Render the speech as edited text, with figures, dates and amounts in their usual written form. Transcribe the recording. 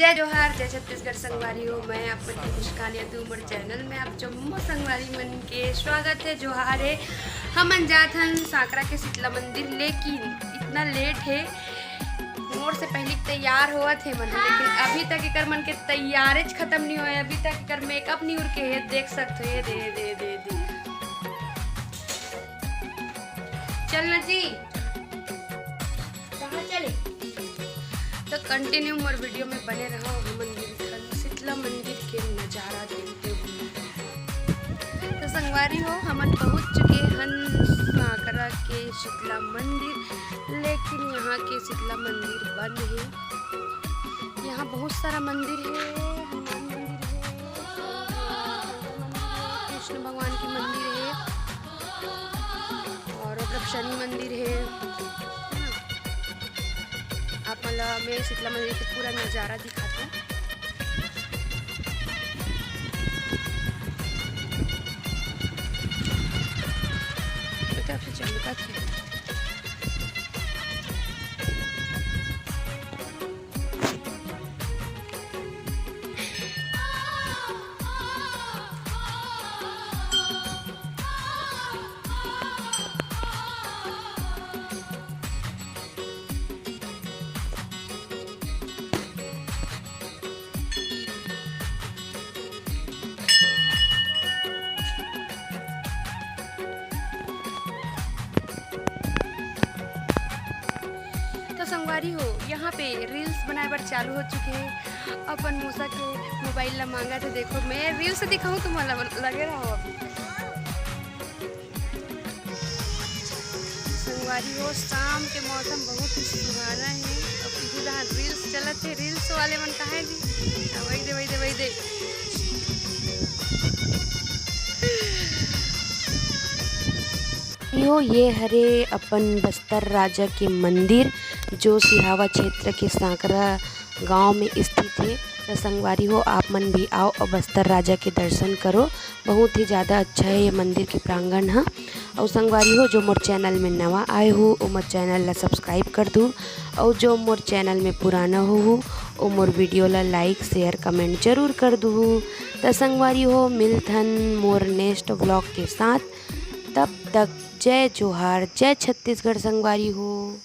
जय जोहार, जय छत्तीसगढ़ संगवारी हो। मैं आप मुस्कान यादव उमर चैनल में आप जम्मू संगवारी मन के स्वागत है। जोहार है। हम जात हन सांकरा के शीतला मंदिर, लेकिन इतना लेट है। मोर से पहले तैयार हुआ थे मन, लेकिन अभी तक एक मन के तैयारेज खत्म नहीं हुए। अभी तक एक मेकअप नहीं उड़ के है, देख सकते हो। दे दे दे दे चलना जी, कहाँ चले? तो कंटिन्यू मोर वीडियो में बने रहो। हम शीतला मंदिर के नज़ारा देखते हुए तो संगवारी हो, हम पहुँच चुके हन सांकरा के शीतला मंदिर, लेकिन यहाँ के शीतला मंदिर बंद है। यहाँ बहुत सारा मंदिर है, हनुमान मंदिर है, कृष्ण भगवान की मंदिर है और शनि मंदिर है। आप मतलब मैं शीतला मंदिर का पूरा नज़ारा दिखाता हूँ। तो आपसे चमका थे। संगवारी हो, यहाँ पे रील्स बनाए बार चालू हो चुके हैं। अपन मूसा के मोबाइल ला मांगा तो देखो, मैं रील्स दिखाऊं तो मला लगे रहो। अभी संगवारी हो, शाम के मौसम बहुत ही सुहाना है। अब रील्स चलते, रील्स वाले मन कहा है जी, वही दे ये हरे अपन बस्तर राजा के मंदिर, जो सिहावा क्षेत्र के सांकरा गांव में स्थित है। तो संगवारी हो, आप मन भी आओ और बस्तर राजा के दर्शन करो। बहुत ही ज़्यादा अच्छा है ये मंदिर के प्रांगण है। और संगवारी हो, जो मोर चैनल में नवा आए हो वो मोर चैनल ला सब्सक्राइब कर दूँ, और जो मोर चैनल में पुराना हो वो मोर वीडियो ला लाइक शेयर कमेंट जरूर कर दूँ। तो संगवारी हो, मिलथन मोर नेक्स्ट व्लॉग के साथ। तब तक जय जोहार, जय छत्तीसगढ़ संगवारी हो।